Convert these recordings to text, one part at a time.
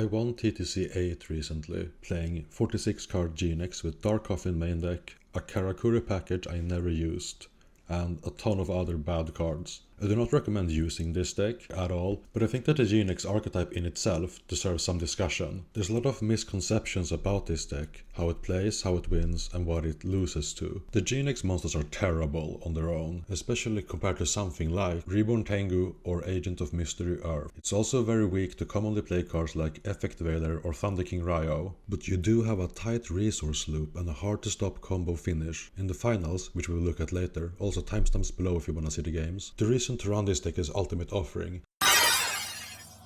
I won TTC08 recently, playing 46 card Genex with Dark Coffin main deck, a Karakuri package I never used, and a ton of other bad cards. I do not recommend using this deck at all, but I think that the Genex archetype in itself deserves some discussion. There's a lot of misconceptions about this deck, how it plays, how it wins, and what it loses to. The Genex monsters are terrible on their own, especially compared to something like Reborn Tengu or Agent of Mystery Earth. It's also very weak to commonly play cards like Effect Veiler or Thunder King Ryo, but you do have a tight resource loop and a hard to stop combo finish. In the finals, which we will look at later, also timestamps below if you wanna see the games. The reason to run this deck is Ultimate Offering.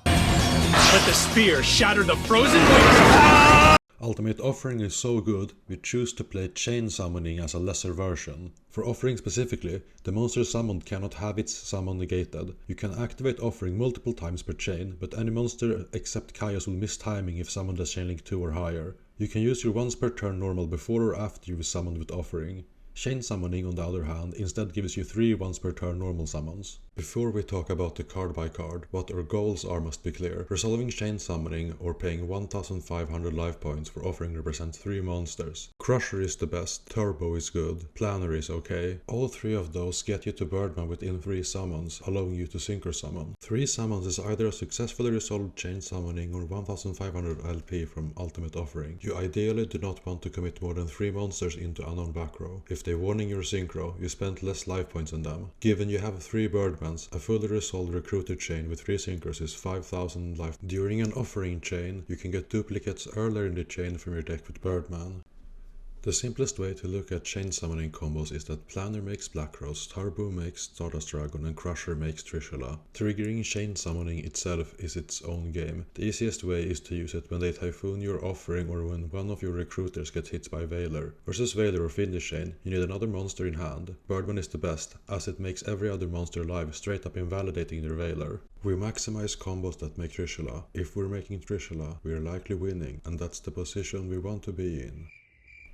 Let the spear shatter the frozen wings! Ultimate Offering is so good, we choose to play Chain Summoning as a lesser version. For Offering specifically, the monster summoned cannot have its summon negated. You can activate Offering multiple times per chain, but any monster except Chaos will miss timing if summoned as Chain Link 2 or higher. You can use your once per turn normal before or after you've summoned with Offering. Chain Summoning, on the other hand, instead gives you 3 once per turn normal summons. Before we talk about the card by card, what our goals are must be clear. Resolving Chain Summoning or paying 1500 life points for Offering represents 3 monsters. Crusher is the best, Turbo is good, Planner is okay. All 3 of those get you to Birdman within 3 summons, allowing you to Synchro Summon. 3 summons is either a successfully resolved Chain Summoning or 1500 LP from Ultimate Offering. You ideally do not want to commit more than 3 monsters into Unknown back row. If they're warning your Synchro, you spend less life points on them. Given you have 3 Birdman, a fully resolved recruited chain with 3 synchros is 5000 life. During an Offering chain, you can get duplicates earlier in the chain from your deck with Birdman. The simplest way to look at chain summoning combos is that Planner makes Black Rose, Turbo makes Stardust Dragon, and Crusher makes Trishula. Triggering chain summoning itself is its own game. The easiest way is to use it when they Typhoon your Offering or when one of your recruiters gets hit by Veiler. Versus Veiler or Finish Chain, you need another monster in hand. Birdman is the best, as it makes every other monster alive straight up invalidating their Veiler. We maximize combos that make Trishula. If we're making Trishula, we are likely winning, and that's the position we want to be in.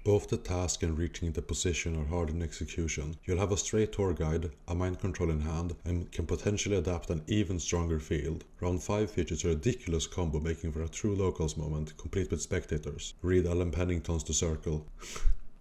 Both the task and reaching the position are hard in execution. You'll have a straight tour guide, a mind control in hand, and can potentially adapt an even stronger field. Round 5 features a ridiculous combo making for a true locals moment, complete with spectators. Read Alan Pennington's The Circle.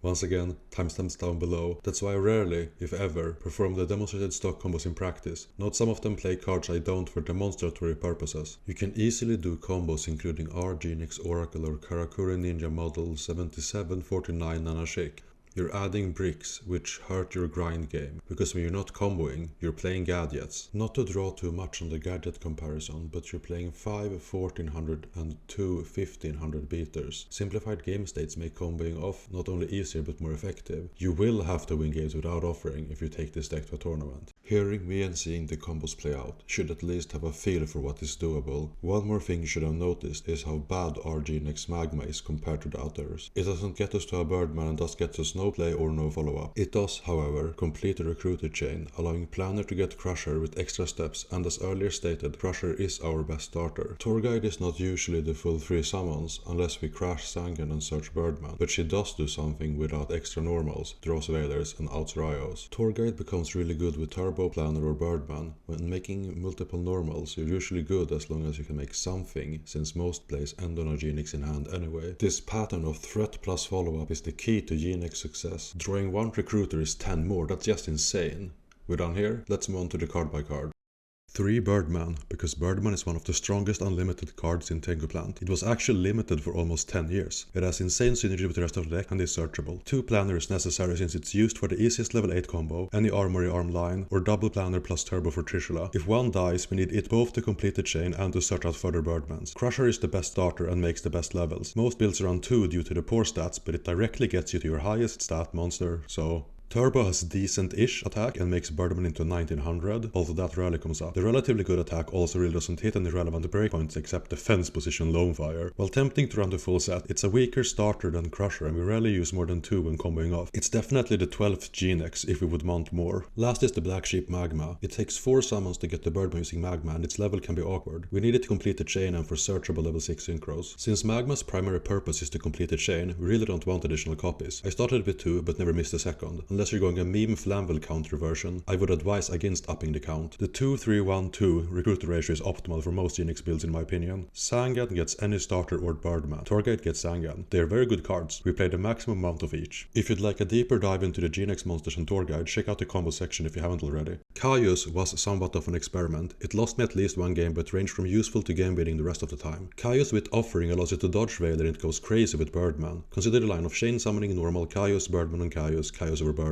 Once again, timestamps down below. That's why I rarely, if ever, perform the demonstrated stock combos in practice. Note some of them play cards I don't for demonstratory purposes. You can easily do combos including R, Genex, Oracle or Karakuri Ninja model 7749 Nanashik. You're adding bricks, which hurt your grind game, because when you're not comboing, you're playing gadgets. Not to draw too much on the gadget comparison, but you're playing 5 1400 and 2 1500 beaters. Simplified game states make comboing off not only easier but more effective. You will have to win games without Offering if you take this deck to a tournament. Hearing me and seeing the combos play out should at least have a feel for what is doable. One more thing you should have noticed is how bad our Genex Magma is compared to the others. It doesn't get us to a Birdman and thus gets us no play or no follow-up. It does, however, complete the recruited chain, allowing Planner to get Crusher with extra steps, and as earlier stated, Crusher is our best starter. Tour Guide is not usually the full 3 summons, unless we crash Sangan and search Birdman, but she does do something without extra normals, draws Veilers and outs Ryos. Tour Guide becomes really good with Turbo, Planner or Birdman. When making multiple normals, you're usually good as long as you can make something, since most plays end on a Genex in hand anyway. This pattern of threat plus follow-up is the key to Genex success. Drawing 1 recruiter is 10 more, that's just insane. We're done here, let's move on to the card by card. 3 Birdman, because Birdman is one of the strongest unlimited cards in Tengu Plant. It was actually limited for almost 10 years. It has insane synergy with the rest of the deck and is searchable. 2 Planner is necessary since it's used for the easiest level 8 combo, any Armory Arm line, or double Planner plus Turbo for Trishula. If one dies, we need it both to complete the chain and to search out further Birdmans. Crusher is the best starter and makes the best levels. Most builds around 2 due to the poor stats, but it directly gets you to your highest stat monster, so... Turbo has decent-ish attack and makes Birdman into 1900, although that rarely comes up. The relatively good attack also really doesn't hit any relevant breakpoints except defense position Lone Fire. While tempting to run the full set, it's a weaker starter than Crusher and we rarely use more than 2 when comboing off. It's definitely the 12th Genex if we would mount more. Last is the Black Sheep Magma. It takes 4 summons to get the Birdman using Magma and its level can be awkward. We need it to complete the chain and for searchable level 6 synchros. Since Magma's primary purpose is to complete the chain, we really don't want additional copies. I started with 2 but never missed a second. unless you're going a meme Flamville counter version, I would advise against upping the count. The 2-3-1-2 recruiter ratio is optimal for most Genex builds in my opinion. Sangan gets any starter or Birdman. Torgate gets Sangan. They are very good cards. We play the maximum amount of each. If you'd like a deeper dive into the Genex monsters and tour guide, check out the combo section if you haven't already. Caius was somewhat of an experiment. It lost me at least one game but ranged from useful to game winning the rest of the time. Caius with Offering allows you to dodge Veiler and it goes crazy with Birdman. Consider the line of Chain Summoning, normal, Caius, Birdman and Caius, Caius over Birdman.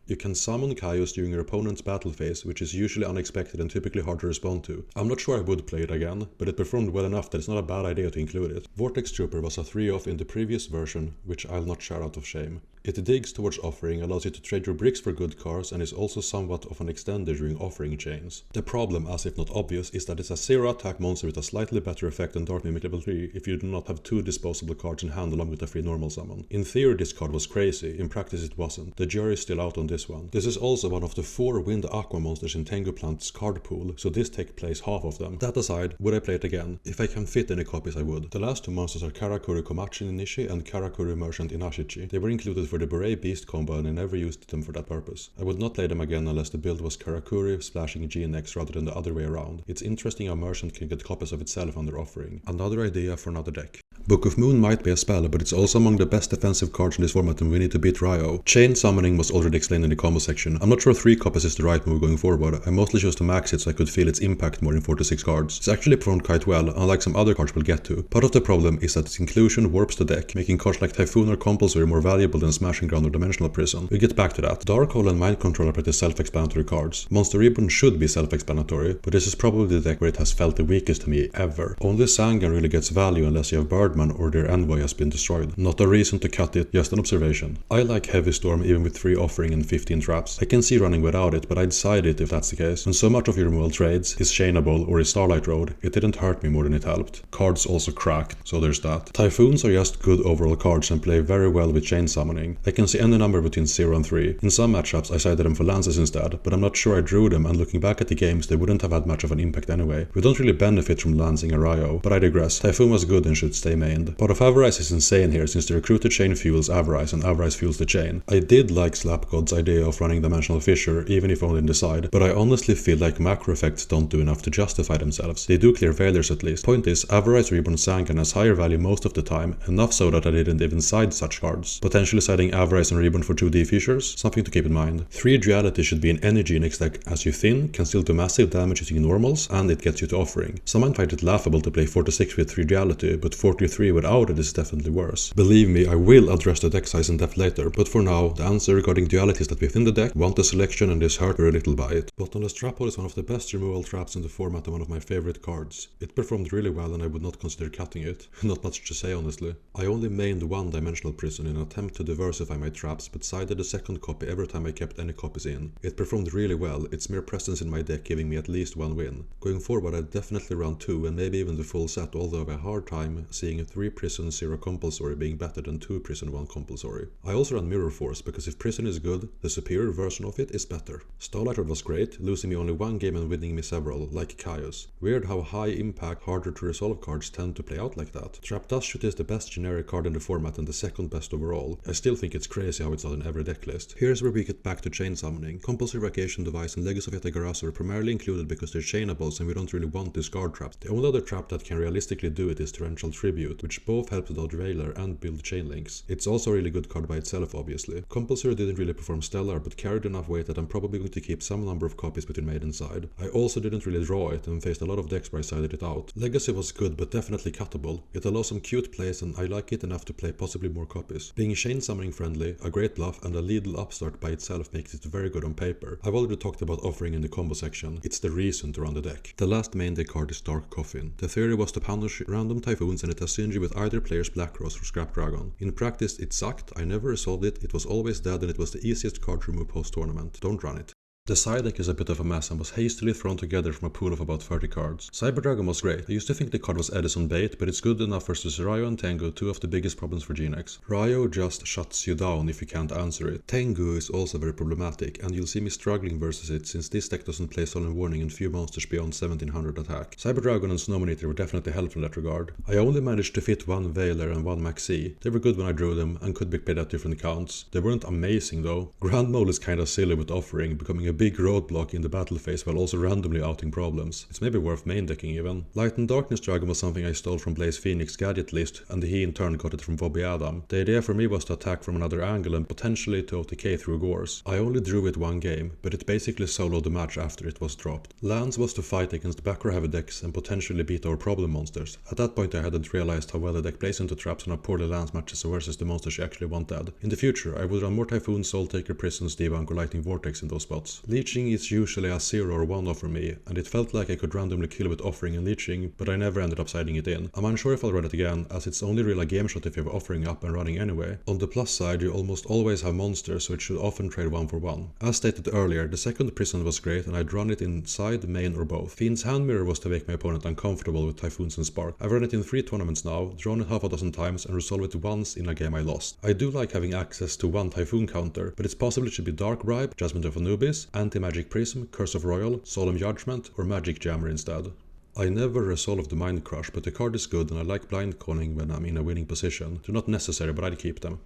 You can summon Caius during your opponent's battle phase, which is usually unexpected and typically hard to respond to. I'm not sure I would play it again, but it performed well enough that it's not a bad idea to include it. Vortex Trooper was a 3-off in the previous version, which I'll not share out of shame. It digs towards Offering, allows you to trade your bricks for good cards, and is also somewhat of an extender during Offering chains. The problem, as if not obvious, is that it's a 0 attack monster with a slightly better effect than Dark Mimic level 3 if you do not have 2 disposable cards in hand along with a free normal summon. In theory this card was crazy, in practice it wasn't. The jury is still out on this one. This is also one of the 4 Wind Aqua monsters in Tengu Plant's card pool, so this takes place half of them. That aside, would I play it again? If I can fit any copies I would. The last 2 monsters are Karakuri Komachi in Nishi and Karakuri Merchant in Ashichi. They were included for the Beret Beast combo and I never used them for that purpose. I would not play them again unless the build was Karakuri splashing Genex rather than the other way around. It's interesting how Merchant can get copies of itself under Offering. Another idea for another deck. Book of Moon might be a spell, but it's also among the best defensive cards in this format and we need to beat Ryo. Chain Summoning was already explained in the combo section. I'm not sure 3 copies is the right move going forward. I mostly chose to max it so I could feel its impact more in 4-6 cards. It's actually performed quite well, unlike some other cards we'll get to. Part of the problem is that its inclusion warps the deck, making cards like Typhoon or Compulsory more valuable than Smashing Ground or Dimensional Prison. We'll get back to that. Darkhole and Mind Control are pretty self-explanatory cards. Monster Reborn should be self-explanatory, but this is probably the deck where it has felt the weakest to me ever. Only Sangan really gets value unless you have Birdman or their Envoy has been destroyed. Not a reason to cut it, just an observation. I like Heavy Storm even with 3 Offering and 15 traps. I can see running without it, but I'd side it if that's the case. When so much of your removal trades is chainable or is Starlight Road, it didn't hurt me more than it helped. Cards also cracked, so there's that. Typhoons are just good overall cards and play very well with Chain Summoning. I can see any number between 0 and 3. In some matchups I sided them for Lances instead, but I'm not sure I drew them, and looking back at the games they wouldn't have had much of an impact anyway. We don't really benefit from Lancing a Ryo, but I digress. Typhoon was good and should stay mained. Part of Avarice is insane here since the recruited chain fuels Avarice and Avarice fuels the chain. I did like Slapgod's idea of running Dimensional Fissure, even if only in the side, but I honestly feel like macro effects don't do enough to justify themselves. They do clear failures at least. Point is, Avarice Reborn Sangan has higher value most of the time, enough so that I didn't even side such cards. Potentially siding Avarice and Reborn for 2D fissures? Something to keep in mind. 3 Duality should be an any Genex deck as you thin, can still do massive damage using normals, and it gets you to Offering. Some might find it laughable to play 4-6 with 3 Duality, but 43 without it is definitely worse. Believe me, I will address the deck size in depth later, but for now, the answer regarding Duality is that within the deck, want the selection and is hurt very little by it. Bottomless Trap Hole is one of the best removal traps in the format and one of my favorite cards. It performed really well and I would not consider cutting it. Not much to say honestly. I only mained 1 Dimensional Prison in an attempt to diversify my traps, but sided the second copy every time I kept any copies in. It performed really well, its mere presence in my deck giving me at least 1 win. Going forward I'd definitely run 2 and maybe even the full set, although I have a hard time seeing 3 Prison 0 Compulsory being better than 2 Prison 1 Compulsory. I also ran Mirror Force because if Prison is good, the superior version of it is better. Starlight Road was great, losing me only 1 game and winning me several, like Caius. Weird how high impact, harder to resolve cards tend to play out like that. Trap Dust Shoot is the best generic card in the format and the second best overall. I still think it's crazy how it's not in every deck list. Here's where we get back to Chain Summoning. Compulsory Vacation Device and Legacy of Yatagarasu are primarily included because they're chainables and we don't really want discard traps. The only other trap that can realistically do it is Torrential Tribute, which both helps dodge Veiler and build chain links. It's also a really good card by itself obviously. Compulsory didn't really perform stellar, but carried enough weight that I'm probably going to keep some number of copies between maid and side. I also didn't really draw it and faced a lot of decks where I sided it out. Legacy was good but definitely cuttable. It allows some cute plays and I like it enough to play possibly more copies. Being chain summoning friendly, a great bluff, and a lethal upstart by itself makes it very good on paper. I've already talked about Offering in the combo section. It's the reason to run the deck. The last main deck card is Dark Coffin. The theory was to punish random Typhoons and it has synergy with either player's Black Rose or Scrap Dragon. In practice it sucked, I never resolved it, it was always dead and it was the easiest card to remove post tournament. Don't run it. The side deck is a bit of a mess and was hastily thrown together from a pool of about 30 cards. Cyber Dragon was great. I used to think the card was Edison bait, but it's good enough versus Ryo and Tengu, two of the biggest problems for Genex. Ryo just shuts you down if you can't answer it. Tengu is also very problematic, and you'll see me struggling versus it since this deck doesn't play Solemn Warning and few monsters beyond 1700 attack. Cyber Dragon and Snowman Eater were definitely helpful in that regard. I only managed to fit one Veiler and one Maxi. They were good when I drew them and could be played at different counts. They weren't amazing though. Grand Mole is kinda silly with Offering, becoming a big roadblock in the battle phase while also randomly outing problems. It's maybe worth main decking even. Light and Darkness Dragon was something I stole from Blaze Phoenix Gadget list, and he in turn got it from Bobby Adam. The idea for me was to attack from another angle and potentially to OTK through Gores. I only drew it one game, but it basically soloed the match after it was dropped. Lands was to fight against back row heavy decks and potentially beat our problem monsters. At that point I hadn't realized how well the deck plays into traps and how poorly lands matches versus the monsters you actually want dead. In the future I would run more Typhoon, Soul Taker, Prisons, Debunk or Lightning Vortex in those spots. Leeching is usually a 0 or 1 off for me, and it felt like I could randomly kill with Offering and Leeching, but I never ended up siding it in. I'm unsure if I'll run it again, as it's only really a game shot if you have Offering up and running anyway. On the plus side, you almost always have monsters, so it should often trade 1 for 1. As stated earlier, the second Prison was great, and I'd run it in side, main or both. Fiend's Hand Mirror was to make my opponent uncomfortable with Typhoons and Spark. I've run it in 3 tournaments now, drawn it half a dozen times, and resolved it once in a game I lost. I do like having access to one Typhoon counter, but it's possible it should be Dark Bribe, Judgment of Anubis, Anti-Magic Prism, Curse of Royal, Solemn Judgment, or Magic Jammer instead. I never resolved the Mind Crush, but the card is good and I like blind calling when I'm in a winning position. They're not necessary, but I'd keep them.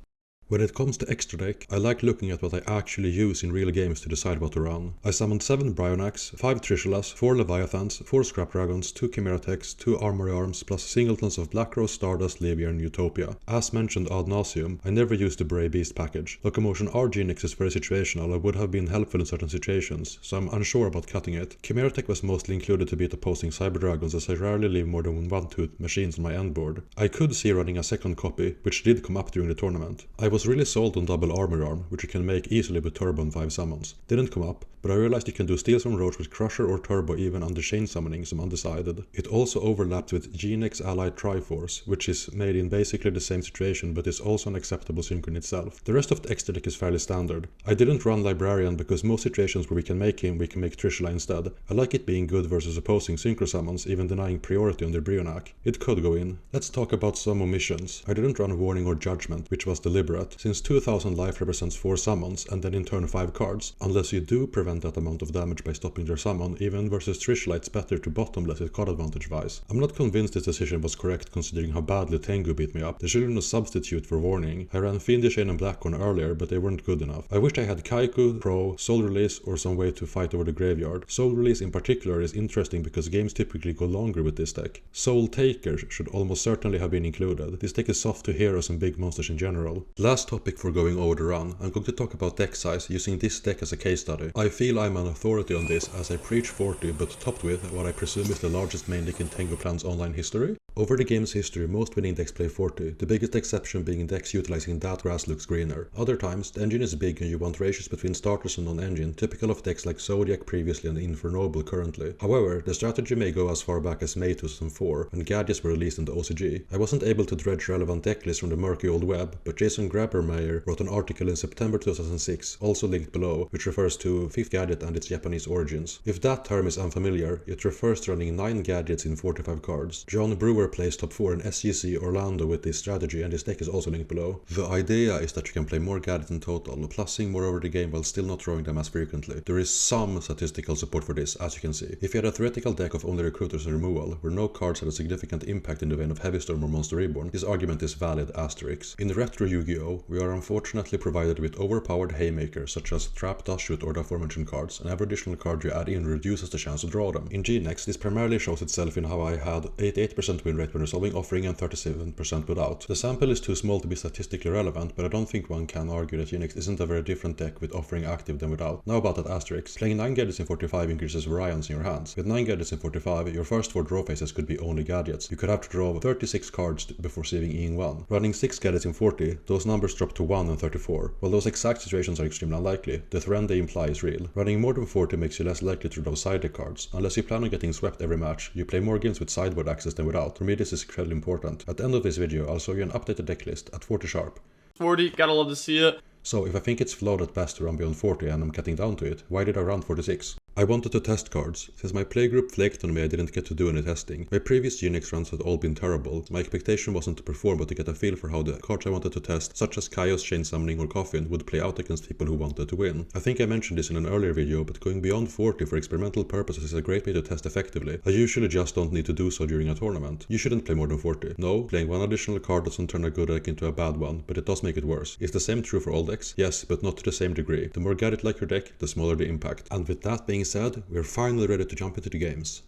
When it comes to extra deck, I like looking at what I actually use in real games to decide what to run. I summoned 7 Bryonax, 5 Trishulas, 4 Leviathans, 4 Scrap Dragons, 2 Chimera Techs, 2 Armory Arms, plus singletons of Black Rose, Stardust, Levier, and Utopia. As mentioned ad nauseum, I never used the Bray Beast package. Locomotion R Genex is very situational and would have been helpful in certain situations, so I'm unsure about cutting it. Chimera Tech was mostly included to beat opposing Cyber Dragons, as I rarely leave more than 1-2 machines on my end board. I could see running a second copy, which did come up during the tournament. I was really sold on double Armor Arm, which you can make easily with Turbo and 5 summons. Didn't come up, but I realized you can do Steals from Roach with Crusher or Turbo even under chain summoning, so I'm undecided. It also overlapped with Genex Allied Triforce, which is made in basically the same situation but is also an acceptable sync in itself. The rest of the extra deck is fairly standard. I didn't run Librarian because most situations where we can make him, we can make Trishula instead. I like it being good versus opposing Synchro summons, even denying priority on their Brionac. It could go in. Let's talk about some omissions. I didn't run Warning or Judgment, which was deliberate, since 2000 life represents 4 summons and then in turn 5 cards, unless you do prevent that amount of damage by stopping their summon. Even versus Trishula it's better to bottomless it card advantage wise. I'm not convinced this decision was correct considering how badly Tengu beat me up. There shouldn't a substitute for Warning. I ran Fiendish Chain and Blackhorn earlier, but they weren't good enough. I wished I had Kaiku, Pro, Soul Release or some way to fight over the graveyard. Soul Release in particular is interesting because games typically go longer with this deck. Soul Taker should almost certainly have been included. This deck is soft to heroes and big monsters in general. Last topic for going over the run, I'm going to talk about deck size using this deck as a case study. I feel I'm an authority on this as I preach 40 but topped with what I presume is the largest main deck in Tengu Plan's online history. Over the game's history, most winning decks play 40, the biggest exception being decks utilizing that grass looks greener. Other times, the engine is big and you want ratios between starters and non-engine, typical of decks like Zodiac previously and Infernoble currently. However, the strategy may go as far back as May 2004, when Gadgets were released in the OCG. I wasn't able to dredge relevant deck lists from the murky old web, but Jason Grabher-Meyer wrote an article in September 2006, also linked below, which refers to 5th Gadget and its Japanese origins. If that term is unfamiliar, it refers to running 9 Gadgets in 45 cards. John Brewer plays top 4 in SGC Orlando with this strategy, and this deck is also linked below. The idea is that you can play more Gadgets in total, plussing more over the game while still not throwing them as frequently. There is some statistical support for this, as you can see. If you had a theoretical deck of only recruiters and removal, where no cards had a significant impact in the vein of Heavy Storm or Monster Reborn, this argument is valid asterisk. In retro Yu-Gi-Oh!, we are unfortunately provided with overpowered haymakers such as Trap, Dash Shoot or the aforementioned cards, and every additional card you add in reduces the chance to draw them. In Genex, this primarily shows itself in how I had 88% win rate when resolving Offering and 37% without. The sample is too small to be statistically relevant, but I don't think one can argue that Genex isn't a very different deck with Offering active than without. Now about that asterisk, playing 9 Gadgets in 45 increases variance in your hands. With 9 Gadgets in 45, your first 4 draw phases could be only Gadgets. You could have to draw 36 cards before saving Eing 1. Running 6 Gadgets in 40, those numbers drop to 1 and 34. While those exact situations are extremely unlikely, the trend they imply is real. Running more than 40 makes you less likely to draw side deck cards. Unless you plan on getting swept every match, you play more games with sideboard access than without. For me this is incredibly important. At the end of this video, I'll show you an updated deck list at 40 sharp. 40, gotta love to see it. So if I think it's flawed at best to run beyond 40 and I'm cutting down to it, why did I run 46? I wanted to test cards. Since my playgroup flaked on me, I didn't get to do any testing. My previous Genex runs had all been terrible. My expectation wasn't to perform but to get a feel for how the cards I wanted to test, such as Chaos, Chain Summoning or Coffin, would play out against people who wanted to win. I think I mentioned this in an earlier video, but going beyond 40 for experimental purposes is a great way to test effectively. I usually just don't need to do so during a tournament. You shouldn't play more than 40. No, playing one additional card doesn't turn a good deck into a bad one, but it does make it worse. Is the same true for all decks? Yes, but not to the same degree. The more Gadget like your deck, the smaller the impact. And with that being said, we're finally ready to jump into the games.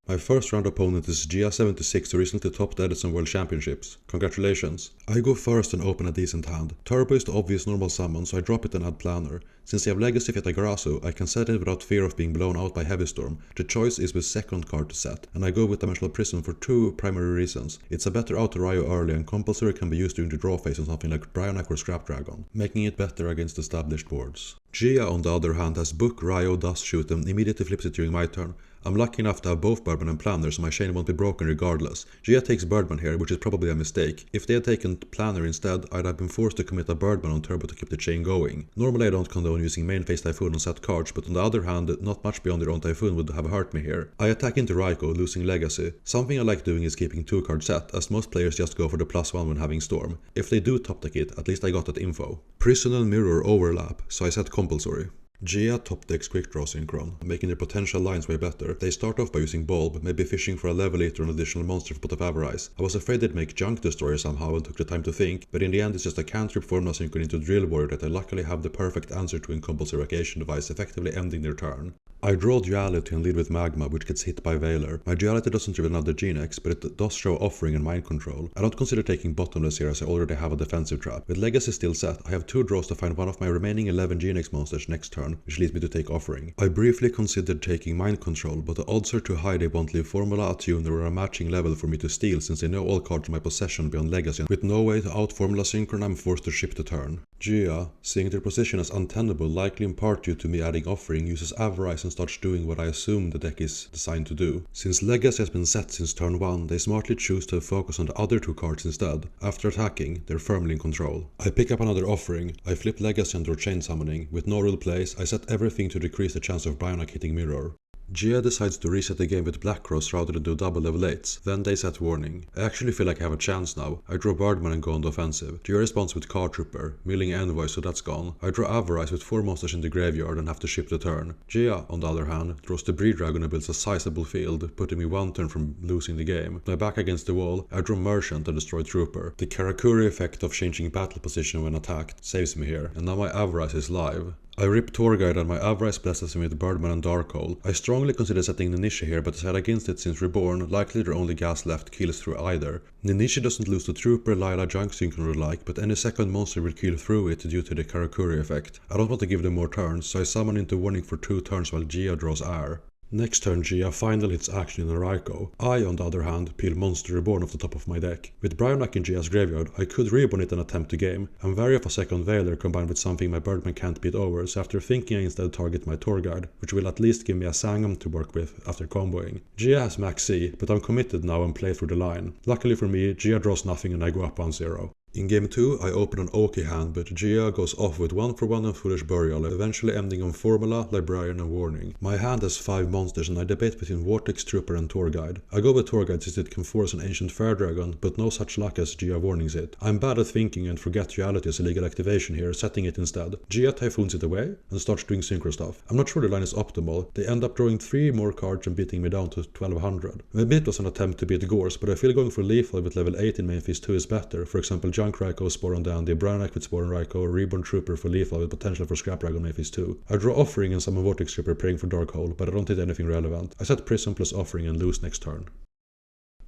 My first round opponent is Gia76, who recently topped Edison World Championships. Congratulations. I go first and open a decent hand. Turbo is the obvious normal summon, so I drop it and add Planner. Since I have Legacy Fetagarasu, I can set it without fear of being blown out by Heavy Storm. The choice is with second card to set, and I go with Dimensional Prison for two primary reasons. It's a better out to Ryo early, and compulsory can be used during the draw phase on something like Brionac or Scrap Dragon, making it better against established boards. Gia, on the other hand, has Book, Ryo, Dust Shoot, and immediately flips it during my turn. I'm lucky enough to have both Birdman and Planner, so my chain won't be broken regardless. Gia takes Birdman here, which is probably a mistake. If they had taken Planner instead, I'd have been forced to commit a Birdman on turbo to keep the chain going. Normally I don't condone using main phase Typhoon on set cards, but on the other hand, not much beyond their own Typhoon would have hurt me here. I attack into Raikou, losing Legacy. Something I like doing is keeping 2 card set, as most players just go for the +1 when having Storm. If they do top deck it, at least I got that info. Prison and Mirror overlap, so I set Compulsory. Gia top decks Quick Draw Synchron, making their potential lines way better. They start off by using Bulb, maybe fishing for a level eater or an additional monster for Pot of Avarice. I was afraid they'd make Junk Destroyer somehow and took the time to think, but in the end it's just a cantrip formula synchron into Drill Warrior that I luckily have the perfect answer to in Compulsory Vacation device, effectively ending their turn. I draw Duality and lead with Magma, which gets hit by Veiler. My Duality doesn't reveal another Genex, but it does show Offering and Mind Control. I don't consider taking Bottomless here as I already have a defensive trap. With Legacy still set, I have 2 draws to find one of my remaining 11 Genex monsters next turn, which leads me to take Offering. I briefly considered taking Mind Control, but the odds are too high they won't leave Formula, Attune or a matching level for me to steal, since they know all cards in my possession beyond Legacy. With no way to out Formula Synchron, I'm forced to ship the turn. Gia, seeing their position as untenable, likely in part due to me adding Offering, uses Avarice and starts doing what I assume the deck is designed to do. Since Legacy has been set since turn 1, they smartly choose to focus on the other 2 cards instead. After attacking, they're firmly in control. I pick up another Offering, I flip Legacy and draw Chain Summoning. With no real plays, I set everything to decrease the chance of Brionac hitting Mirror. Gia decides to reset the game with Black Cross rather than do double level 8s, then they set Warning. I actually feel like I have a chance now. I draw Birdman and go on the offensive. Gia responds with Card Trooper, milling Envoy, so that's gone. I draw Avarice with 4 monsters in the graveyard and have to ship the turn. Gia, on the other hand, draws the Breed Dragon and builds a sizable field, putting me 1 turn from losing the game. With my back against the wall, I draw Merchant and destroy Trooper. The Karakuri effect of changing battle position when attacked saves me here, and now my Avarice is live. I rip Tour Guide and my Avarice blesses me with Birdman and Darkhole. I strongly consider setting Ninishi here, but decide against it since Reborn, likely their only gas left, kills through either. Ninishi doesn't lose to Trooper, Lila, Junk Synchron or like, but any second monster will kill through it due to the Karakuri effect. I don't want to give them more turns, so I summon into Warning for 2 turns while Gia draws Air. Next turn Gia finally hits action in a Raikou. I, on the other hand, peel Monster Reborn off the top of my deck. With Brionac in Gia's graveyard, I could reborn it and attempt to game. I'm wary of a second Veiler combined with something my Birdman can't beat over, so after thinking I instead target my Tour Guide, which will at least give me a Sangam to work with after comboing. Gia has Max C, but I'm committed now and play through the line. Luckily for me, Gia draws nothing and I go up 1-0. In game 2, I open an Oki hand, but Gia goes off with 1-for-1 and Foolish Burial, eventually ending on Formula, Librarian and Warning. My hand has 5 monsters and I debate between Vortex, Trooper and Tour Guide. I go with Tour Guide since it can force an Ancient Fair Dragon, but no such luck as Gia warnings it. I'm bad at thinking and forget Duality as a legal activation here, setting it instead. Gia Typhoons it away and starts doing synchro stuff. I'm not sure the line is optimal. They end up drawing 3 more cards and beating me down to 1200. Maybe it was an attempt to beat Gorse, but I feel going for lethal with level 8 in main phase 2 is better. For example, Junk Raikou, Spore on Dandy, Brionac with Spore on Raikou, Reborn Trooper for lethal with potential for Scrap Dragon main phase 2. I draw Offering and summon Vortex Trooper praying for Darkhole, but I don't hit anything relevant. I set Prism plus Offering and lose next turn.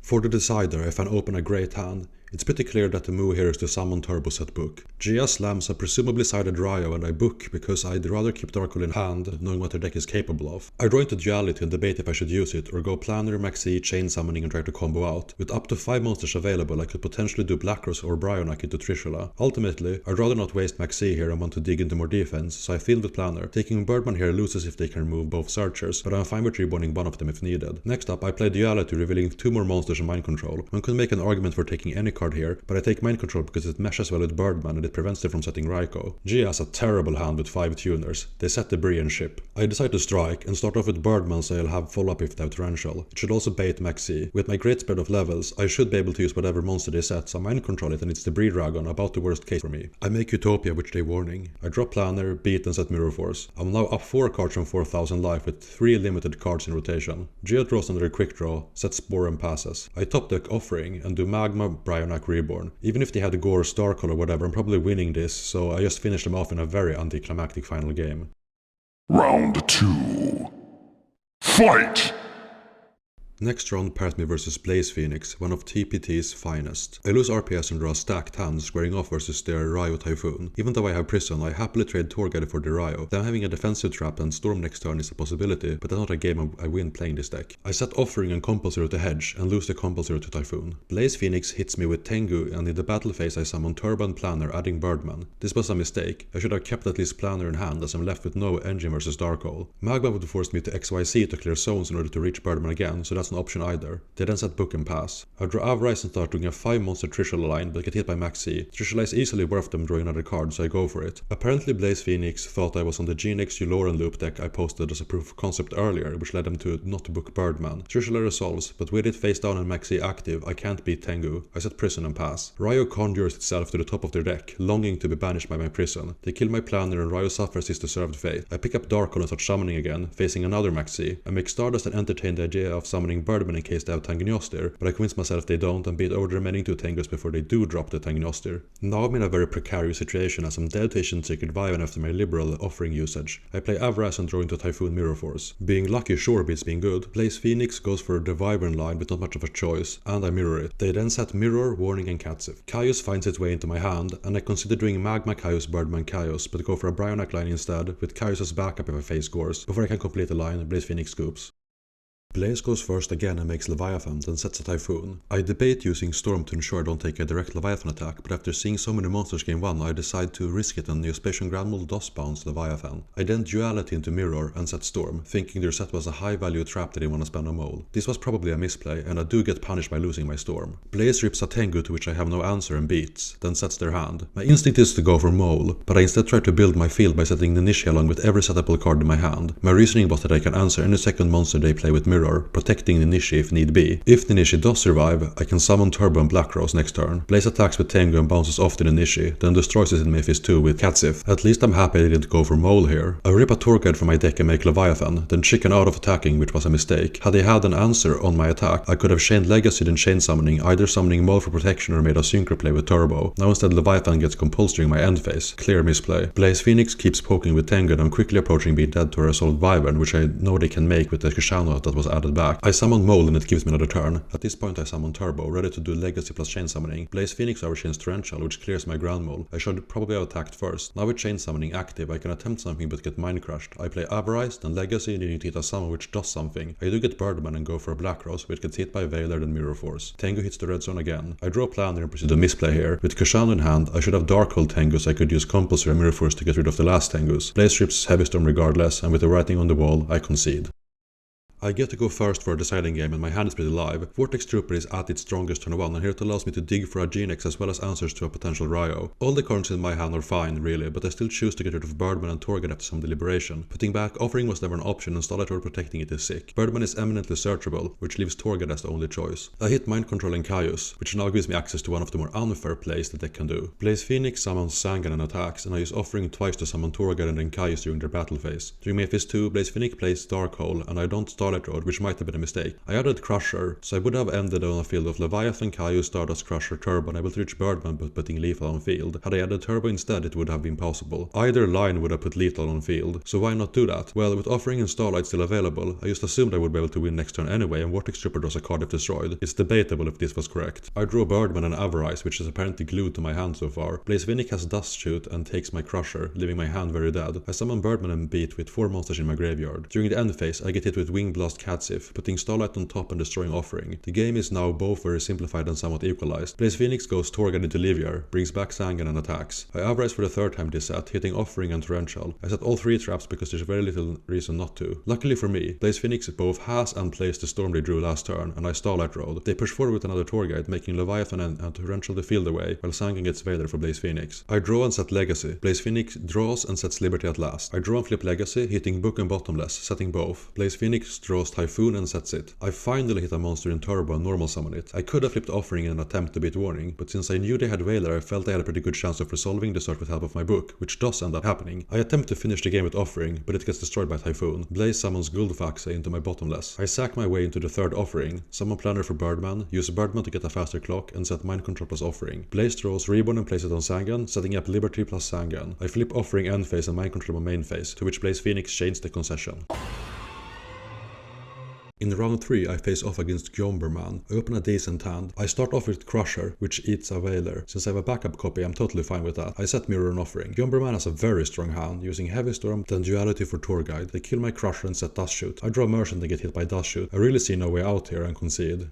For the decider, if I open a great hand, It's pretty clear that the move here is to summon Turbo set book. Gia slams a presumably sided Ryo and I book because I'd rather keep Darkhold in hand, knowing what their deck is capable of. I draw into Duality and debate if I should use it or go Planner, Maxi, Chain Summoning and try to combo out. With up to 5 monsters available, I could potentially do Blackross or Bryonac into Trishula. Ultimately, I'd rather not waste Maxi here and want to dig into more defense, so I field with Planner. Taking Birdman here loses if they can remove both searchers, but I'm fine with reborning one of them if needed. Next up, I play Duality, revealing 2 more monsters in Mind Control. One could make an argument for taking any card here, but I take Mind Control because it meshes well with Birdman and it prevents them from setting Raikou. Gia has a terrible hand with 5 tuners. They set Debris and ship. I decide to strike and start off with Birdman so I'll have follow-up if they have Torrential. It should also bait Maxi. With my great spread of levels, I should be able to use whatever monster they set, so I Mind Control it and it's Debris Dragon, about the worst case for me. I make Utopia, which they warning. I drop Planner, beat and set Mirror Force. I'm now up 4 cards from 4000 life with 3 limited cards in rotation. Gia draws another quick draw, sets Spore and passes. I top deck Offering and do Magma, Bryonac, Reborn. Even if they had Gore, Starcall or whatever, I'm probably winning this, so I just finish them off in a very anticlimactic final game. Round 2. Fight! Next round pairs me versus Blaze Phoenix, one of TPT's finest. I lose RPS and draw a stacked hand, squaring off versus their Ryo Typhoon. Even though I have Prison, I happily trade Torgadder for the Ryo. Them having a defensive trap and Storm next turn is a possibility, but that's not a game I win playing this deck. I set Offering and Compulsory to hedge, and lose the Compulsory to Typhoon. Blaze Phoenix hits me with Tengu, and in the battle phase I summon Turbo and Planner, adding Birdman. This was a mistake. I should have kept at least Planner in hand, as I'm left with no engine versus Darkhold. Magma would force me to XYZ to clear zones in order to reach Birdman again, so that's an option either. They then set Book and Pass. I draw Avarice and start doing a 5 monster Trishula line, but get hit by Maxi. Trishula is easily worth them drawing another card, so I go for it. Apparently Blaze Phoenix thought I was on the Genex Uloran loop deck I posted as a proof of concept earlier, which led them to not book Birdman. Trishula resolves, but with it face down and Maxi active, I can't beat Tengu. I set Prison and pass. Ryo conjures itself to the top of their deck, longing to be banished by my Prison. They kill my Planner and Ryo suffers his deserved fate. I pick up Darkhold and start summoning again, facing another Maxi. I make Stardust and entertain the idea of summoning Birdman in case they have Tangnostir, but I convince myself they don't and beat over the remaining 2 Tengus before they do drop the Tangnostir. Now I'm in a very precarious situation as I'm dead to Ancient Sacred Vyvan after my liberal Offering usage. I play Avarice and draw into Typhoon Mirror Force. Being lucky sure beats being good. Blaze Phoenix goes for the Wyvern line with not much of a choice, and I mirror it. They then set Mirror, Warning and Catsif. Caius finds its way into my hand, and I consider doing Magma Caius, Birdman Caius, but go for a Bryonac line instead, with Caius as backup if I face Gores. Before I can complete the line, Blaze Phoenix scoops. Blaze goes first again and makes Leviathan, then sets a Typhoon. I debate using Storm to ensure I don't take a direct Leviathan attack, but after seeing so many monsters game 1, I decide to risk it and Neospatian Grandmole does bounce Leviathan. I then Duality into Mirror and set Storm, thinking their set was a high value trap that they want to spend on Mole. This was probably a misplay, and I do get punished by losing my Storm. Blaze rips a Tengu to which I have no answer and beats, then sets their hand. My instinct is to go for Mole, but I instead try to build my field by setting the Nishi along with every settable card in my hand. My reasoning was that I can answer any second monster they play with Mirror, protecting Nishi if need be. If the Nishi does survive, I can summon Turbo and Blackross next turn. Blaze attacks with Tengu and bounces off to the Nishi, then destroys it in Mephis 2 with Catsif. At least I'm happy I didn't go for Mole here. I rip a Torguide from my deck and make Leviathan, then chicken out of attacking, which was a mistake. Had I had an answer on my attack, I could have chained Legacy and chain summoning, either summoning Mole for protection or made a synchro play with Turbo. Now instead Leviathan gets compulsory in my end phase. Clear misplay. Blaze Phoenix keeps poking with Tengu and I'm quickly approaching being dead to a resolved Wyvern, which I know they can make with the Kushano that was added back. I summon Mole and it gives me another turn. At this point I summon Turbo, ready to do Legacy plus Chain Summoning. Blaze Phoenix overchains Torrential, which clears my Grand Mole. I should probably have attacked first. Now with Chain Summoning active, I can attempt something but get Mind Crushed. I play Avarice, then Legacy, needing to hit a summon which does something. I do get Birdman and go for a Blackross, which gets hit by Veiler and Mirror Force. Tengu hits the red zone again. I draw Planner and proceed to misplay here. With Kushano in hand, I should have Darkhold Tengu so I could use Compulsory and Mirror Force to get rid of the last Tengus. Blaze rips Heavy Storm regardless, and with the writing on the wall, I concede. I get to go first for a deciding game and my hand is pretty live. Vortex Trooper is at its strongest turn 1 and here it allows me to dig for a Genex as well as answers to a potential Ryo. All the cards in my hand are fine really, but I still choose to get rid of Birdman and Torguide after some deliberation. Putting back Offering was never an option and Starlight protecting it is sick. Birdman is eminently searchable, which leaves Torguide as the only choice. I hit Mind Controlling Caius, which now gives me access to one of the more unfair plays the deck can do. Blaze Phoenix summons Sangan and attacks, and I use Offering twice to summon Torguide and then Caius during their battle phase. During Mephis 2, Blaze Phoenix plays Darkhold, and I don't stall Starlight Road, which might have been a mistake. I added Crusher, so I would have ended on a field of Leviathan, Kaiju, Stardust, Crusher, Turbo, and able to reach Birdman but putting Lethal on field. Had I added Turbo instead, it would have been possible. Either line would have put Lethal on field, so why not do that? Well, with Offering and Starlight still available, I just assumed I would be able to win next turn anyway, and Vortex Trooper draws a card if destroyed. It's debatable if this was correct. I draw Birdman and Avarice, which is apparently glued to my hand so far. Blaze Vinnick has Dust Shoot and takes my Crusher, leaving my hand very dead. I summon Birdman and beat with 4 monsters in my graveyard. During the end phase, I get hit with Wing Blast Catsif, putting Starlight on top and destroying Offering. The game is now both very simplified and somewhat equalized. Blaze Phoenix goes Torgal into Liviar, brings back Sangan and attacks. I Avarice for the 3rd time this set, hitting Offering and Torrential. I set all 3 traps because there's very little reason not to. Luckily for me, Blaze Phoenix both has and plays the Storm they drew last turn, and I Starlight Road. They push forward with another tour guide, making Leviathan and Torrential the field away, while Sangan gets Vader for Blaze Phoenix. I draw and set Legacy. Blaze Phoenix draws and sets Liberty at last. I draw and flip Legacy, hitting Book and Bottomless, setting both. Blaze Phoenix draws Typhoon and sets it. I finally hit a monster in Turbo and normal summon it. I could have flipped Offering in an attempt to beat Warning, but since I knew they had Veiler, I felt I had a pretty good chance of resolving the start with help of my book, which does end up happening. I attempt to finish the game with Offering, but it gets destroyed by Typhoon. Blaze summons Guldfaxe into my Bottomless. I sack my way into the 3rd Offering, summon Planner for Birdman, use Birdman to get a faster clock, and set Mind Control plus Offering. Blaze draws Reborn and places it on Sangan, setting up Liberty plus Sangan. I flip Offering end phase and Mind Control on main phase, to which Blaze Phoenix chains the concession. In round 3, I face off against Grabher-Meyer. I open a decent hand. I start off with Crusher, which eats a Veiler. Since I have a backup copy, I'm totally fine with that. I set Mirror and Offering. Grabher-Meyer has a very strong hand, using Heavy Storm, then Duality for Tour Guide. They kill my Crusher and set Dust Shoot. I draw Merchant and get hit by Dust Shoot. I really see no way out here and concede.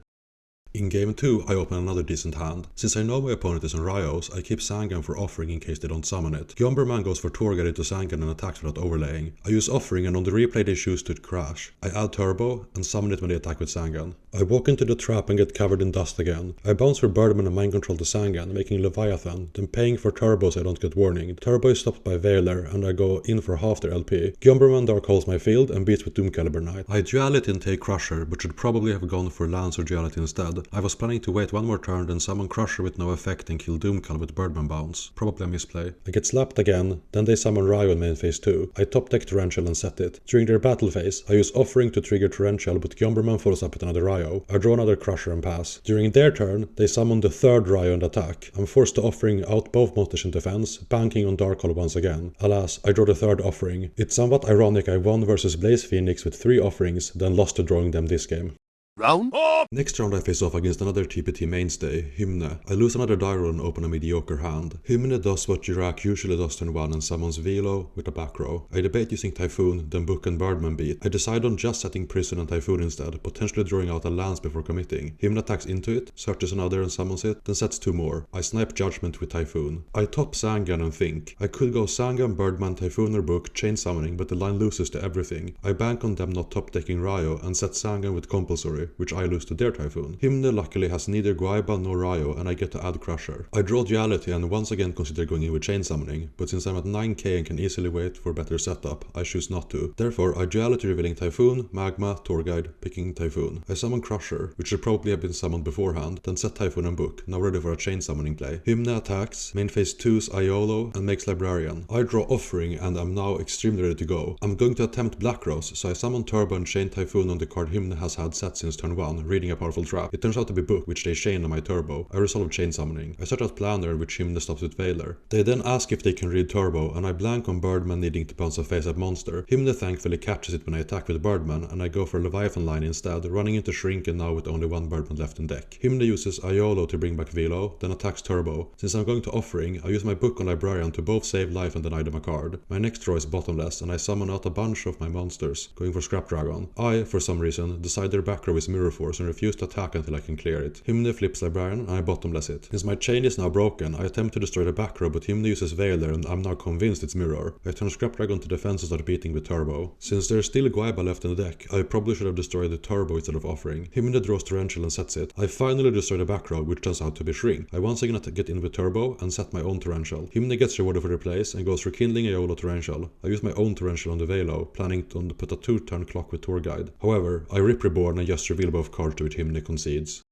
In game 2, I open another decent hand. Since I know my opponent is on Rios, I keep Sangan for Offering in case they don't summon it. Grabher-Meyer goes for Torgal into Sangan and attacks without overlaying. I use Offering and on the replay they choose to crash. I add Turbo and summon it when they attack with Sangan. I walk into the trap and get covered in dust again. I bounce for Birdman and Mind Control to Sangan, making Leviathan, then paying for Turbo so I don't get warning. Turbo is stopped by Veiler and I go in for half their LP. Grabher-Meyer dark holes my field and beats with Doomcaliber Knight. I Duality and take Crusher, but should probably have gone for Lance or Duality instead. I was planning to wait one more turn, then summon Crusher with no effect and kill Doomcal with Birdman bounce. Probably a misplay. I get slapped again, then they summon Ryo in main phase 2. I top deck Torrential and set it. During their battle phase, I use Offering to trigger Torrential, but Grabher-Meyer follows up with another Ryo. I draw another Crusher and pass. During their turn, they summon the 3rd Ryo and attack. I'm forced to Offering out both monsters in defense, banking on Dark Hole once again. Alas, I draw the 3rd Offering. It's somewhat ironic I won versus Blaze Phoenix with 3 offerings, then lost to drawing them this game. Round up! Next round I face off against another TPT mainstay, Hymne. I lose another die roll and open a mediocre hand. Hymne does what Jirak usually does turn 1 and summons Velo with a back row. I debate using Typhoon, then Book and Birdman beat. I decide on just setting Prison and Typhoon instead, potentially drawing out a Lance before committing. Hymne attacks into it, searches another and summons it, then sets 2 more. I snipe Judgment with Typhoon. I top Sangan and think. I could go Sangan, Birdman, Typhoon or Book, chain summoning, but the line loses to everything. I bank on them not top decking Ryo and set Sangan with Compulsory, which I lose to their Typhoon. Hymne luckily has neither Guaiba nor Ryo and I get to add Crusher. I draw Duality and once again consider going in with chain summoning, but since I'm at 9k and can easily wait for better setup, I choose not to. Therefore, I Duality revealing Typhoon, Magma, Tour Guide, picking Typhoon. I summon Crusher, which should probably have been summoned beforehand, then set Typhoon and Book, now ready for a chain summoning play. Hymne attacks, main phase 2's Iolo and makes Librarian. I draw Offering and I'm now extremely ready to go. I'm going to attempt Black Rose, so I summon Turbo and chain Typhoon on the card Hymne has had set since turn 1, reading a powerful trap. It turns out to be Book, which they chain on my Turbo. I resolve chain summoning. I start out Planner, which Hymne stops with Veiler. They then ask if they can read Turbo, and I blank on Birdman needing to bounce a face-up monster. Hymne thankfully catches it when I attack with Birdman, and I go for Leviathan line instead, running into Shrinken now with only 1 Birdman left in deck. Hymne uses Iolo to bring back Velo, then attacks Turbo. Since I'm going to Offering, I use my Book on Librarian to both save life and deny them a card. My next draw is Bottomless, and I summon out a bunch of my monsters, going for Scrap Dragon. I, for some reason, decide their back row is Mirror Force and refuse to attack until I can clear it. Hymne flips Librarian and I Bottomless it. Since my chain is now broken, I attempt to destroy the back row, but Hymne uses Veiler and I'm now convinced it's Mirror. I turn Scrap Dragon to defense and start beating with Turbo. Since there's still Guaiba left in the deck, I probably should have destroyed the Turbo instead of Offering. Hymne draws Torrential and sets it. I finally destroy the back row, which turns out to be Shrink. I once again get in with Turbo and set my own Torrential. Hymne gets rewarded for their place and goes for Kindling Iolo Torrential. I use my own Torrential on the Velo, planning to put a 2-turn clock with Tour Guide. However, I rip Reborn and just reveal both cards to which Hymne concedes.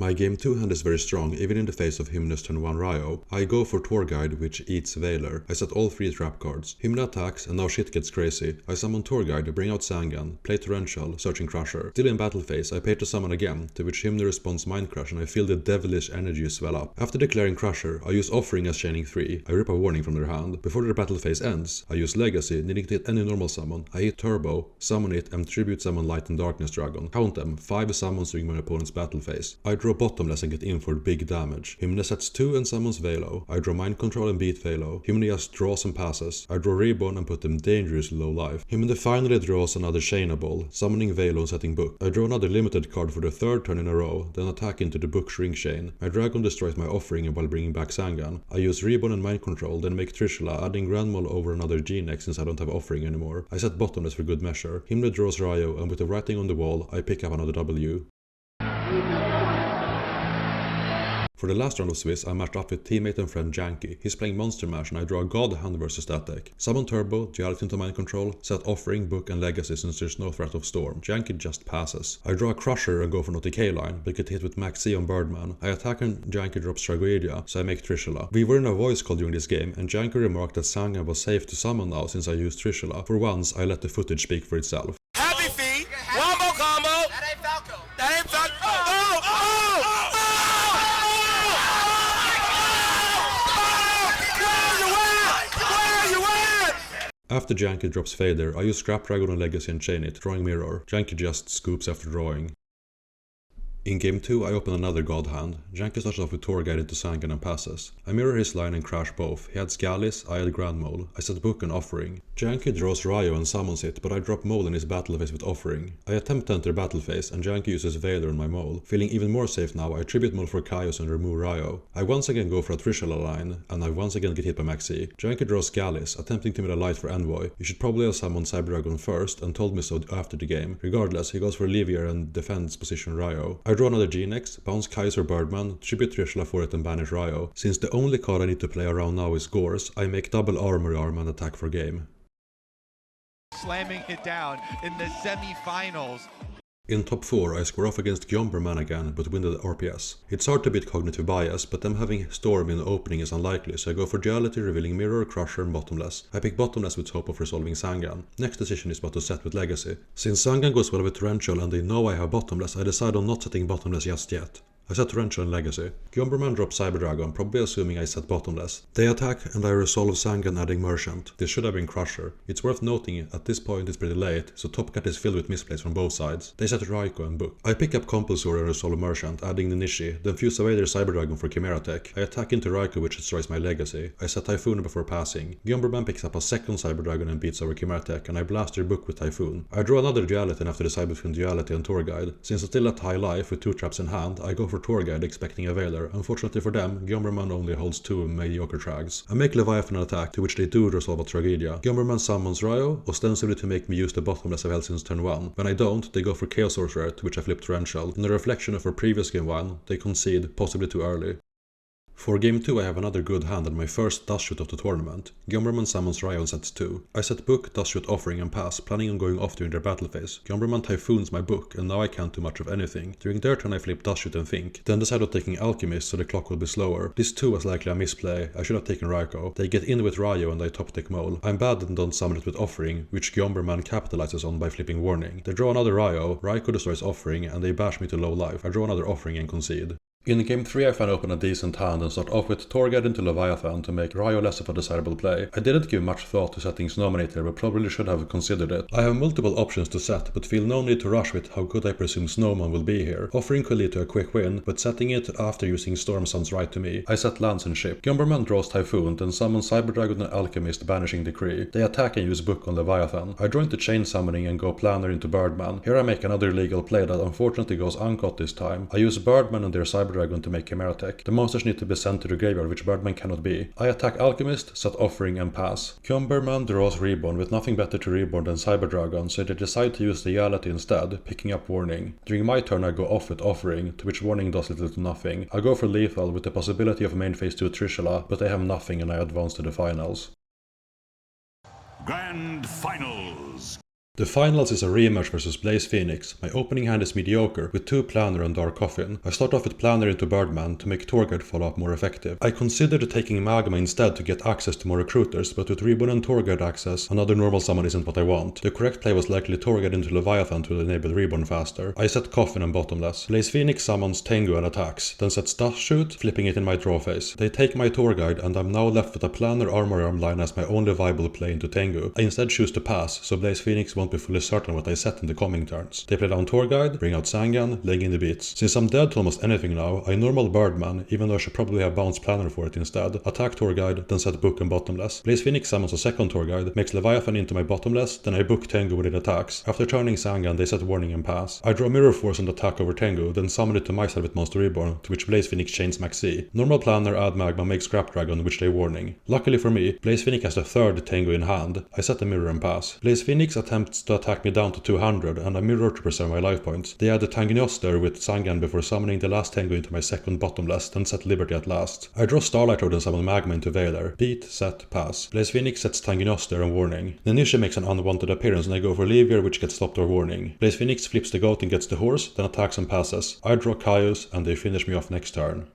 My game 2 hand is very strong even in the face of Hymna's turn 1 Ryo. I go for Tour Guide which eats Veiler. I set all 3 trap cards. Hymna attacks and now shit gets crazy. I summon Tour Guide, bring out Sangan, play Torrential, searching Crusher. Still in battle phase, I pay to summon again, to which Hymna responds Mind Crush and I feel the devilish energy swell up. After declaring Crusher, I use Offering as chaining 3. I rip a warning from their hand. Before their battle phase ends, I use Legacy, needing to hit any normal summon. I hit Turbo, summon it and tribute summon Light and Darkness Dragon. Count them, 5 summons during my opponent's battle phase. I draw Bottomless and get in for big damage. Hymna sets 2 and summons Velo. I draw Mind Control and beat Velo. Hymna just draws and passes. I draw Reborn and put them dangerously low life. Hymna finally draws another Chainable, summoning Velo and setting Book. I draw another limited card for the 3rd turn in a row, then attack into the Book Shrink Chain. My Dragon destroys my Offering while bringing back Sangan. I use Reborn and Mind Control, then make Trishula, adding Grandmol over another Genex since I don't have Offering anymore. I set Bottomless for good measure. Hymna draws Ryo, and with the writing on the wall, I pick up another W. For the last round of Swiss, I matched up with teammate and friend Janky. He's playing Monster Mash and I draw a God hand versus that deck. Summon Turbo, Duality into Mind Control, set Offering, Book and Legacy since there's no threat of Storm. Janky just passes. I draw a Crusher and go for no TK line, but get hit with Max C on Birdman. I attack and Janky drops Tragoedia, so I make Trishula. We were in a voice call during this game and Janky remarked that Sangan was safe to summon now since I used Trishula. For once, I let the footage speak for itself. Happy feet. Wombo combo. That ain't Falco. That ain't Falco. After Janky drops Fader, I use Scrap Dragon and Legacy and chain it, drawing Mirror. Janky just scoops after drawing. In game 2, I open another God hand. Janky starts off with Tour Guide into Sangan and passes. I mirror his line and crash both. He had Scalis, I had Grand Mole. I set Book and Offering. Janky draws Ryo and summons it, but I drop Mole in his battle phase with Offering. I attempt to enter battle phase, and Janky uses Vader on my Mole. Feeling even more safe now, I tribute Mole for Kaios and remove Ryo. I once again go for a Trishula line, and I once again get hit by Maxi. Janky draws Scalis, attempting to meet a light for Envoy. You should probably have summoned Cyber Dragon first, and told me so after the game. Regardless, he goes for Livier and defends position Ryo. I draw another Genex, bounce Kaios or Birdman, tribute Trishula for it and banish Ryo. Since the only card I need to play around now is Gores, I make double Armory Arm and attack for game. Slamming it down in the semi-finals. In top 4, I square off against Grabher-Meyer again, but win the RPS. It's hard to beat Cognitive Bias, but them having Storm in the opening is unlikely, so I go for Duality, revealing Mirror, Crusher and Bottomless. I pick Bottomless with hope of resolving Sangan. Next decision is what to set with Legacy. Since Sangan goes well with Torrential and they know I have Bottomless, I decide on not setting Bottomless just yet. I set Torrential and Legacy. Grabher-Meyer drops Cyber Dragon, probably assuming I set Bottomless. They attack and I resolve Sangan adding Merchant. This should have been Crusher. It's worth noting at this point it's pretty late, so Top Cat is filled with misplays from both sides. They set Raiko and Book. I pick up Compulsory and resolve Merchant, adding the Nishi, then fuse away their Cyber Dragon for Chimera Tech. I attack into Raiko which destroys my Legacy. I set Typhoon before passing. Grabher-Meyer picks up a second Cyber Dragon and beats over Chimera Tech, and I blast their Book with Typhoon. I draw another Duality after the side between Duality and Tour Guide. Since I'm still at high life with 2 traps in hand, I go for Tour Guide expecting a Veiler. Unfortunately for them, Grabher-Meyer only holds 2 mediocre trags. I make Leviathan an attack, to which they do resolve a Tragedia. Grabher-Meyer summons Ryo, ostensibly to make me use the Bottomless I've held since turn 1. When I don't, they go for Chaos Sorcerer, to which I flip Torrential. In a reflection of our previous game 1, they concede, possibly too early. For game 2 I have another good hand and my first dust shoot of the tournament. Grabher-Meyer summons Ryo and sets 2. I set Book, dust shoot, Offering and pass, planning on going off during their battle phase. Grabher-Meyer typhoons my Book and now I can't do much of anything. During their turn I flip dust shoot and think, then decide on taking Alchemist so the clock will be slower. This too was likely a misplay, I should have taken Raiko. They get in with Ryo and I top deck Mole. I'm bad and don't summon it with Offering, which Grabher-Meyer capitalizes on by flipping Warning. They draw another Ryo, Raiko destroys Offering and they bash me to low life. I draw another Offering and concede. In game 3 I find open a decent hand and start off with Tour Guide into Leviathan to make Ryo less of a desirable play. I didn't give much thought to setting Snowmanator but probably should have considered it. I have multiple options to set but feel no need to rush with how good I presume Snowman will be here. Offering could lead to a quick win, but setting it after using Storm sounds right to me. I set lands and ship. Grabher-Meyer draws Typhoon, then summons Cyber Dragon and Alchemist banishing Decree. They attack and use Book on Leviathan. I draw into Chain Summoning and go Planner into Birdman. Here I make another legal play that unfortunately goes uncaught this time. I use Birdman and their Cyber Dragon to make Chimera Tech. The monsters need to be sent to the graveyard, which Birdman cannot be. I attack Alchemist, set Offering and pass. Grabher-Meyer draws Reborn with nothing better to Reborn than Cyber Dragon, so they decide to use the Duality instead, picking up Warning. During my turn I go off with Offering, to which Warning does little to nothing. I go for Lethal with the possibility of main phase 2 Trishula, but they have nothing and I advance to the finals. Grand Finals. The finals is a rematch versus Blaze Phoenix. My opening hand is mediocre, with 2 Planner and Dark Coffin. I start off with Planner into Birdman to make Torguide follow-up more effective. I considered taking Magma instead to get access to more recruiters, but with Reborn and Torguide access, another normal summon isn't what I want. The correct play was likely Torguide into Leviathan to enable Reborn faster. I set Coffin and Bottomless. Blaze Phoenix summons Tengu and attacks, then sets Dust Shoot, flipping it in my draw phase. They take my Torguide, and I'm now left with a Planner Armor Arm line as my only viable play into Tengu. I instead choose to pass, so Blaze Phoenix won't be fully certain what I set in the coming turns. They play down Torguide, bring out Sangan, laying in the beats. Since I'm dead to almost anything now, I normal Birdman, even though I should probably have bounced Planner for it instead, attack Torguide, then set Book and Bottomless. Blaze Phoenix summons a second Torguide, makes Leviathan into my Bottomless, then I book Tengu with it attacks. After turning Sangan, they set Warning and pass. I draw Mirror Force and attack over Tengu, then summon it to myself with Monster Reborn, to which Blaze Phoenix chains Maxi. Normal Planner add Magma makes Scrap Dragon, which they Warning. Luckily for me, Blaze Phoenix has the third Tengu in hand. I set the Mirror and pass. Blaze Phoenix attempts to attack me down to 200 and I mirror to preserve my life points. They add the Tangnios with Sangan before summoning the last Tengu into my second Bottomless, then set Liberty at last. I draw Starlight Road and summon Magma into Veiler. Beat, set, pass. Blaze Phoenix sets Tangnios and Warning. Nenisha makes an unwanted appearance and I go for Levier, which gets stopped or Warning. Blaze Phoenix flips the goat and gets the horse, then attacks and passes. I draw Caius and they finish me off next turn.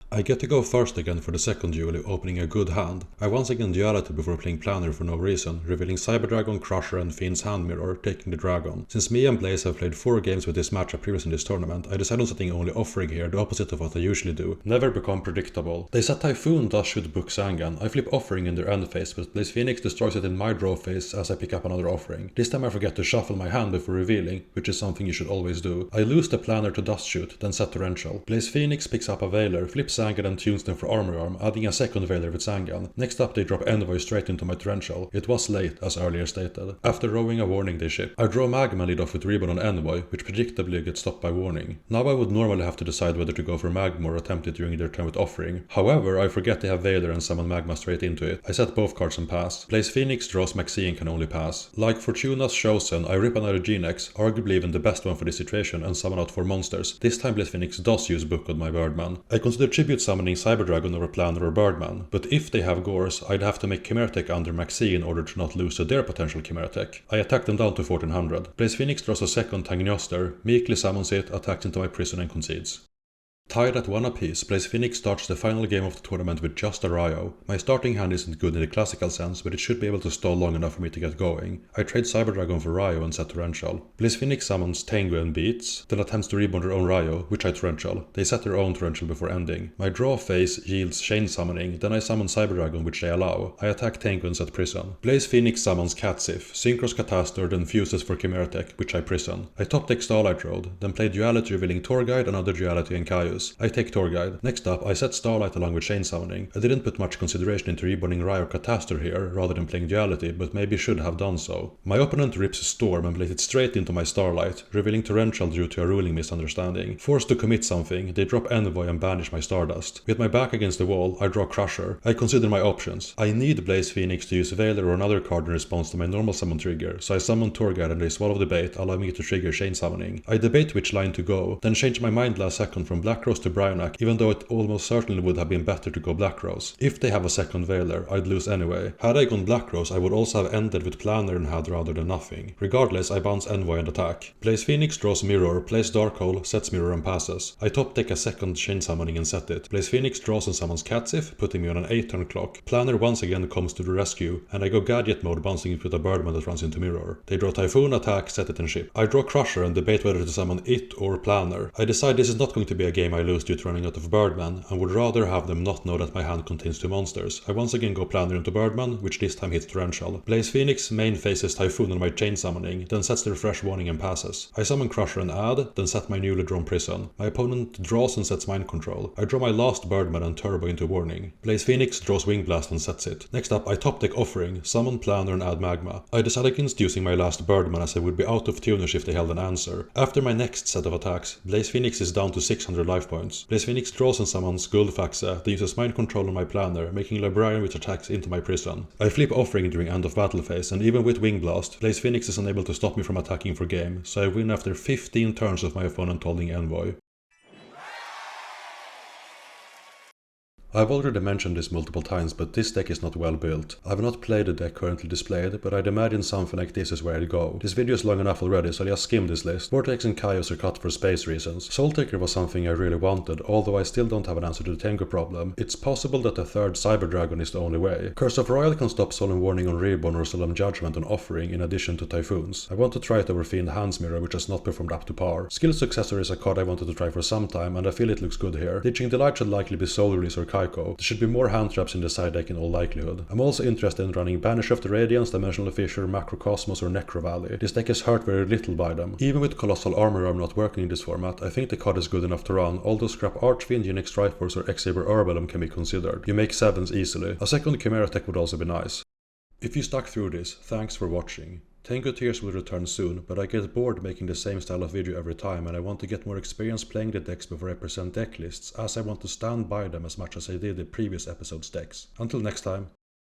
I get to go first again for the second duel, opening a good hand. I once again duality before playing Planner for no reason, revealing Cyber Dragon, Crusher and Fiend's Hand Mirror, taking the Dragon. Since me and Blaze have played 4 games with this matchup previous in this tournament, I decided on setting only Offering here, the opposite of what I usually do. Never become predictable. They set Typhoon, thus should book Sangan. I flip Offering in their end phase, but Blaze Phoenix destroys it in my draw phase as I pick up another Offering. This time I forget to shuffle my hand before revealing, which is something you should always do. I lose the Planner to Dust Shoot, then set Torrential. Blaze Phoenix picks up a Veiler, flips Sangan and tunes them for Armor Arm, adding a second Veiler with Sangan. Next up they drop Envoy straight into my Torrential. It was late, as earlier stated. After rowing a Warning they ship. I draw Magma and lead off with Reborn on Envoy, which predictably gets stopped by Warning. Now I would normally have to decide whether to go for Magma or attempt it during their turn with Offering. However, I forget they have Veiler and summon Magma straight into it. I set both cards and pass. Blaze Phoenix draws Maxi and can only pass. Like Fortuna's Chosen, I rip another Genex, arguably even the best one for this situation, and summon out 4 monsters. This time Blaze Phoenix does use Book on my Birdman. I consider tribute summoning Cyber Dragon over Planner or Birdman, but if they have Gores, I'd have to make Chimera Tech under Maxi in order to not lose to their potential Chimera Tech. I attack them down to 1400. Blaze Phoenix draws a second Tangnios, meekly summons it, attacks into my prison and concedes. Tied at 1 apiece, Blaze Phoenix starts the final game of the tournament with just a Ryo. My starting hand isn't good in the classical sense, but it should be able to stall long enough for me to get going. I trade Cyber Dragon for Ryo and set Torrential. Blaze Phoenix summons Tengu and beats, then attempts to reborn their own Ryo, which I Torrential. They set their own Torrential before ending. My draw phase yields Chain Summoning, then I summon Cyber Dragon, which they allow. I attack Tengu and set Prison. Blaze Phoenix summons Catsif, Synchros Catastor, then fuses for Chimera Tech, which I Prison. I top deck Starlight Road, then play Duality revealing Torguide, another Duality and Caius. I take Torguide. Next up, I set Starlight along with Chain Summoning. I didn't put much consideration into reborning Rye or Catastor here, rather than playing Duality, but maybe should have done so. My opponent rips Storm and plays it straight into my Starlight, revealing Torrential due to a ruling misunderstanding. Forced to commit something, they drop Envoy and banish my Stardust. With my back against the wall, I draw Crusher. I consider my options. I need Blaze Phoenix to use Veiler or another card in response to my normal summon trigger, so I summon Torguide and they swallow the bait, allowing me to trigger Chain Summoning. I debate which line to go, then change my mind last second from Black Rose to Bryonak, even though it almost certainly would have been better to go Black Rose. If they have a second Veiler, I'd lose anyway. Had I gone Black Rose, I would also have ended with Planner and had rather than nothing. Regardless, I bounce Envoy and attack. Blaze Phoenix draws Mirror, plays Darkhole, sets Mirror and passes. I top deck a second Chain Summoning and set it. Blaze Phoenix draws and summons Catsif, putting me on an 8-turn clock. Planner once again comes to the rescue, and I go Gadget mode, bouncing it with a Birdman that runs into Mirror. They draw Typhoon, attack, set it and ship. I draw Crusher and debate whether to summon it or Planner. I decide this is not going to be a game I lose due to running out of Birdman, and would rather have them not know that my hand contains 2 monsters. I once again go Planner into Birdman, which this time hits Torrential. Blaze Phoenix main faces Typhoon on my Chain Summoning, then sets the Refresh Warning and passes. I summon Crusher and add, then set my newly drawn Prison. My opponent draws and sets Mind Control. I draw my last Birdman and Turbo into Warning. Blaze Phoenix draws Wing Blast and sets it. Next up, I top deck Offering, summon Planner and add Magma. I decide against using my last Birdman as I would be out of tuners if they held an answer. After my next set of attacks, Blaze Phoenix is down to 600 life points. Blaze Phoenix draws and summons Guldfaxa, then uses Mind Control on my Planner, making Librarian which attacks into my Prison. I flip Offering during end of battle phase, and even with Wing Blast, Blaze Phoenix is unable to stop me from attacking for game, so I win after 15 turns of my opponent holding Envoy. I've already mentioned this multiple times, but this deck is not well built. I've not played the deck currently displayed, but I'd imagine something like this is where I'd go. This video is long enough already, so I'll just skim this list. Vortex and Chaos are cut for space reasons. Soul Taker was something I really wanted, although I still don't have an answer to the Tengu problem. It's possible that the third Cyber Dragon is the only way. Curse of Royal can stop Solemn Warning on Reborn or Solemn Judgment on Offering in addition to Typhoons. I want to try it over Fiend Hands Mirror, which has not performed up to par. Skill Successor is a card I wanted to try for some time, and I feel it looks good here. Ditching Delight should likely be Soul Release or Kaiko. There should be more hand traps in the side deck in all likelihood. I'm also interested in running Banish of the Radiance, Dimensional Fissure, Macrocosmos or Necro Valley. This deck is hurt very little by them. Even with Colossal Armor Arm not working in this format, I think the card is good enough to run, although scrap Archfiend, Genex Triforce or X-Saber Herbalium can be considered. You make 7s easily. A second Chimera tech would also be nice. If you stuck through this, thanks for watching. Tengu Tears will return soon, but I get bored making the same style of video every time and I want to get more experience playing the decks before I present deck lists, as I want to stand by them as much as I did the previous episode's decks. Until next time.